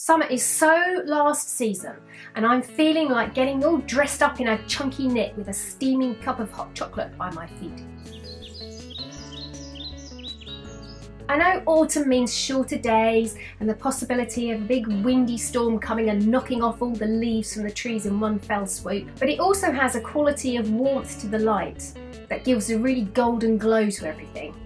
Summer is so last season, and I'm feeling like getting all dressed up in a chunky knit with a steaming cup of hot chocolate by my feet. I know autumn means shorter days and the possibility of a big windy storm coming and knocking off all the leaves from the trees in one fell swoop, but it also has a quality of warmth to the light that gives a really golden glow to everything.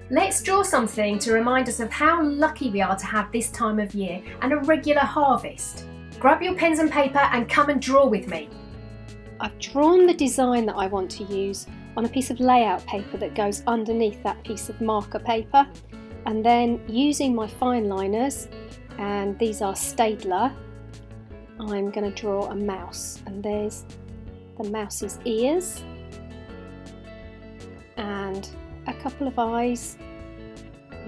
Let's draw something to remind us of how lucky we are to have this time of year and a regular harvest. Grab your pens and paper and come and draw with me. I've drawn the design that I want to use on a piece of layout paper that goes underneath that piece of marker paper, and then using my fine liners, and these are Staedtler, I'm going to draw a mouse, and there's the mouse's ears and a couple of eyes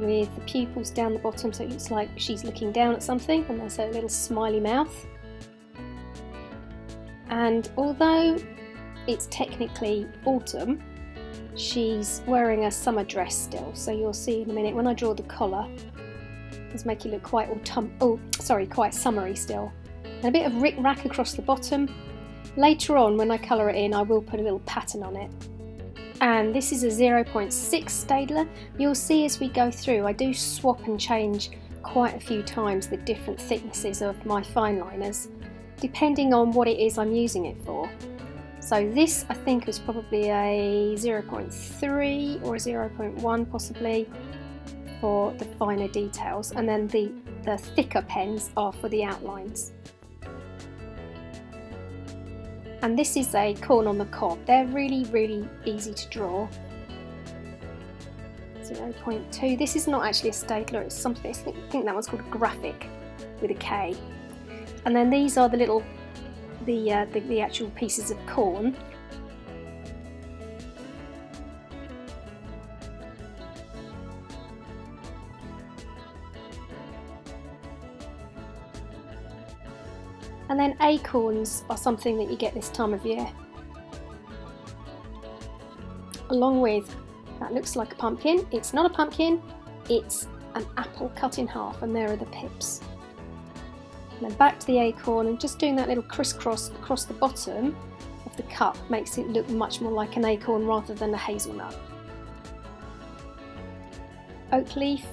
with the pupils down the bottom, so it looks like she's looking down at something, and there's her little smiley mouth. And although it's technically autumn, she's wearing a summer dress still, so you'll see in a minute when I draw the collar, it's making it look quite quite summery still. And a bit of rick-rack across the bottom. Later on, when I colour it in, I will put a little pattern on it. And this is a 0.6 Staedtler. You'll see as we go through, I do swap and change quite a few times the different thicknesses of my fine liners, depending on what it is I'm using it for. So this I think is probably a 0.3 or a 0.1 possibly for the finer details, and then the thicker pens are for the outlines. And this is a corn on the cob. They're really easy to draw. 0.2. This is not actually a Staedtler, it's something, I think that one's called a graphic with a K. And then these are the little, the actual pieces of corn. And then acorns are something that you get this time of year. Along with, that looks like a pumpkin. It's not a pumpkin, it's an apple cut in half, and there are the pips. And then back to the acorn, and just doing that little crisscross across the bottom of the cup makes it look much more like an acorn rather than a hazelnut. Oak leaf.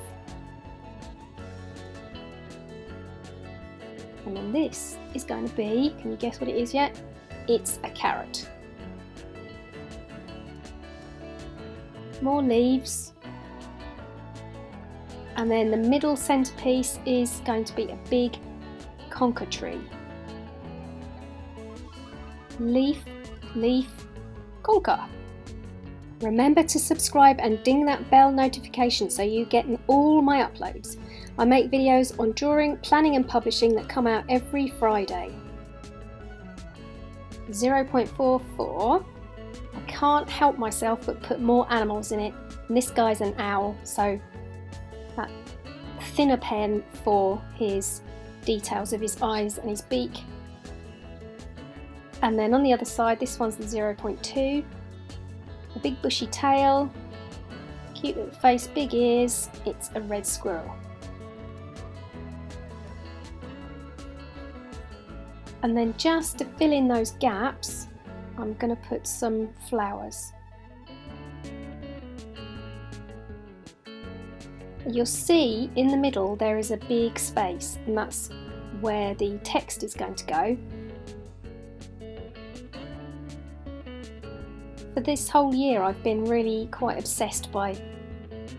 And then this is going to be, can you guess what it is yet? It's a carrot. More leaves. And then the middle centerpiece is going to be a big conker tree. Leaf, leaf, conker. Remember to subscribe and ding that bell notification so you get all my uploads. I make videos on drawing, planning and publishing that come out every Friday. 0.44. I can't help myself but put more animals in it. And this guy's an owl, so that thinner pen for his details of his eyes and his beak. And then on the other side, this one's the 0.2. A big bushy tail, cute little face, big ears. It's a red squirrel. And then just to fill in those gaps, I'm going to put some flowers. You'll see in the middle there is a big space, and that's where the text is going to go. For this whole year I've been really quite obsessed by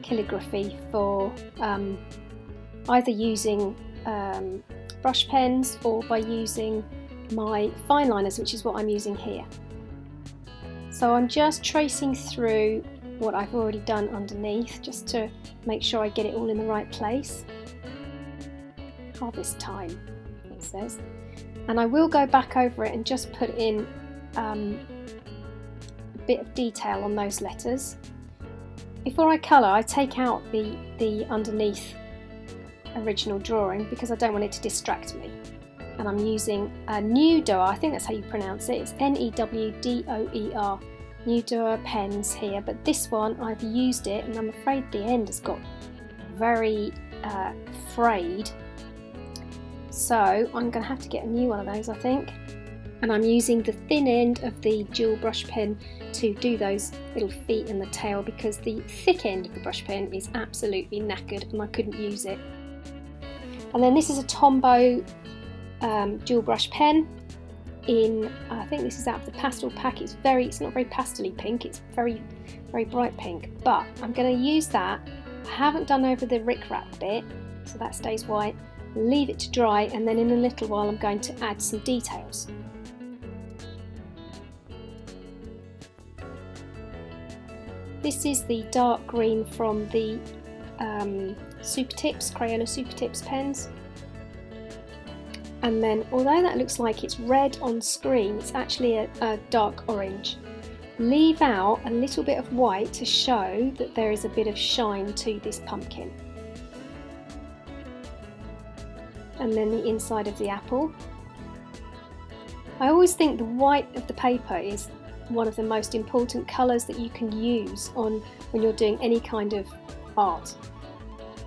calligraphy, for either using brush pens or by using my fine liners, which is what I'm using here. So I'm just tracing through what I've already done underneath, just to make sure I get it all in the right place. Harvest time, it says. And I will go back over it and just put in a bit of detail on those letters. Before I colour, I take out the underneath original drawing because I don't want it to distract me. And I'm using a Newdoer, I think that's how you pronounce it, it's Newdoer, Newdoer pens here, but this one I've used it, and I'm afraid the end has got very frayed, So I'm going to have to get a new one of those, I think. And I'm using the thin end of the dual brush pen to do those little feet and the tail, because the thick end of the brush pen is absolutely knackered and I couldn't use it. And then this is a Tombow dual brush pen in, I think this is out of the pastel pack. It's not very pastel-y pink, it's very bright pink, but I'm going to use that. I haven't done over the rickrack bit, so that stays white. Leave it to dry, and then in a little while I'm going to add some details. This is the dark green from the Super Tips, Crayola Super Tips pens. And then, although that looks like it's red on screen, it's actually a dark orange. Leave out a little bit of white to show that there is a bit of shine to this pumpkin. And then the inside of the apple. I always think the white of the paper is one of the most important colours that you can use when you're doing any kind of art,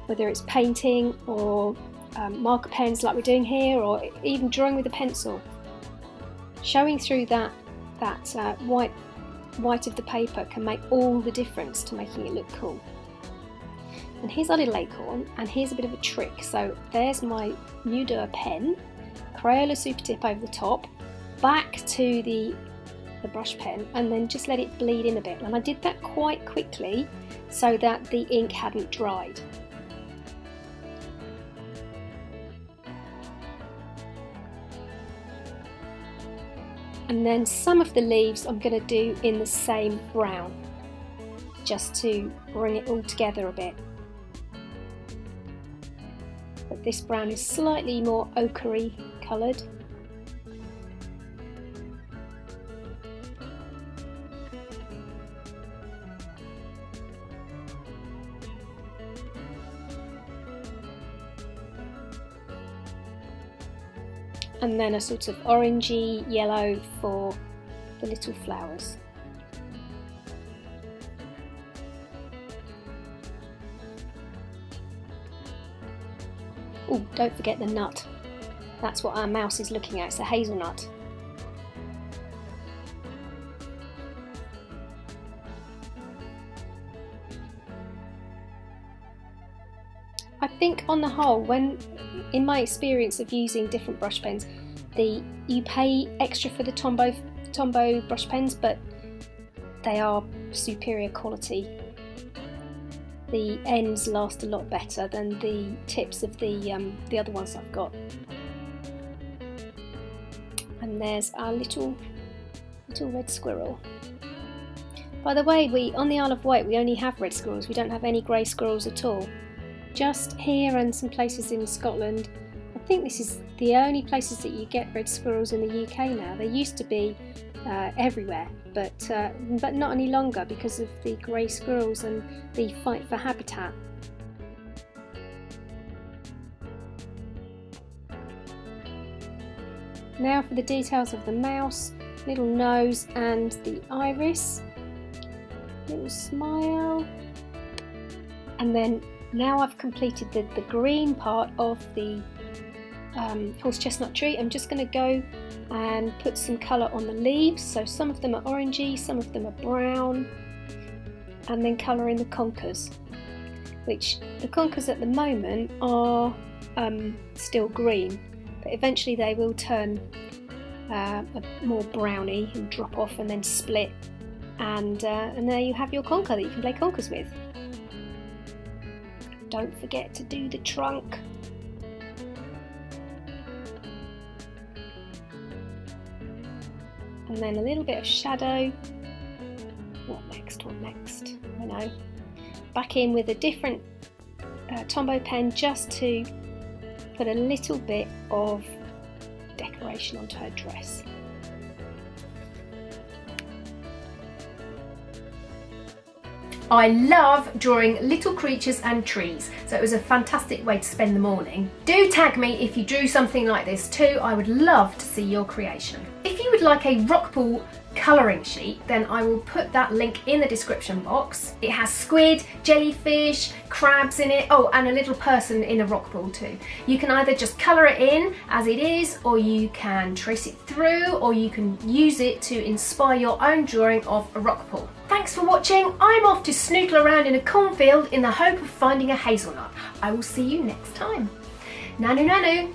whether it's painting or marker pens like we're doing here, or even drawing with a pencil. Showing through that white of the paper can make all the difference to making it look cool. And here's our little acorn, and here's a bit of a trick. So there's my Nuda pen, Crayola Super Tip over the top, back to the brush pen, and then just let it bleed in a bit. And I did that quite quickly so that the ink hadn't dried. And then some of the leaves I'm going to do in the same brown, just to bring it all together a bit. But this brown is slightly more ochre-y coloured. And then a sort of orangey yellow for the little flowers. Oh, don't forget the nut. That's what our mouse is looking at, it's a hazelnut. I think on the whole, in my experience of using different brush pens, you pay extra for the Tombow brush pens, but they are superior quality. The ends last a lot better than the tips of the other ones I've got. And there's our little red squirrel. By the way, on the Isle of Wight we only have red squirrels, we don't have any grey squirrels at all. Just here and some places in Scotland. I think this is the only places that you get red squirrels in the UK now. They used to be everywhere, but not any longer because of the grey squirrels and the fight for habitat. Now for the details of the mouse, little nose and the iris, little smile, and then now I've completed the green part of the horse chestnut tree. I'm just going to go and put some colour on the leaves. So some of them are orangey, some of them are brown, and then colour in the conkers, which the conkers at the moment are still green, but eventually they will turn more browny and drop off and then split, and there you have your conker that you can play conkers with. Don't forget to do the trunk. And then a little bit of shadow. What next? I know. Back in with a different Tombow pen just to put a little bit of decoration onto her dress. I love drawing little creatures and trees, so it was a fantastic way to spend the morning. Do tag me if you drew something like this too, I would love to see your creation. If you would like a rock pool colouring sheet, then I will put that link in the description box. It has squid, jellyfish, crabs in it, oh, and a little person in a rock pool too. You can either just colour it in as it is, or you can trace it through, or you can use it to inspire your own drawing of a rock pool. Thanks for watching. I'm off to snoodle around in a cornfield in the hope of finding a hazelnut. I will see you next time. Nanu nanu.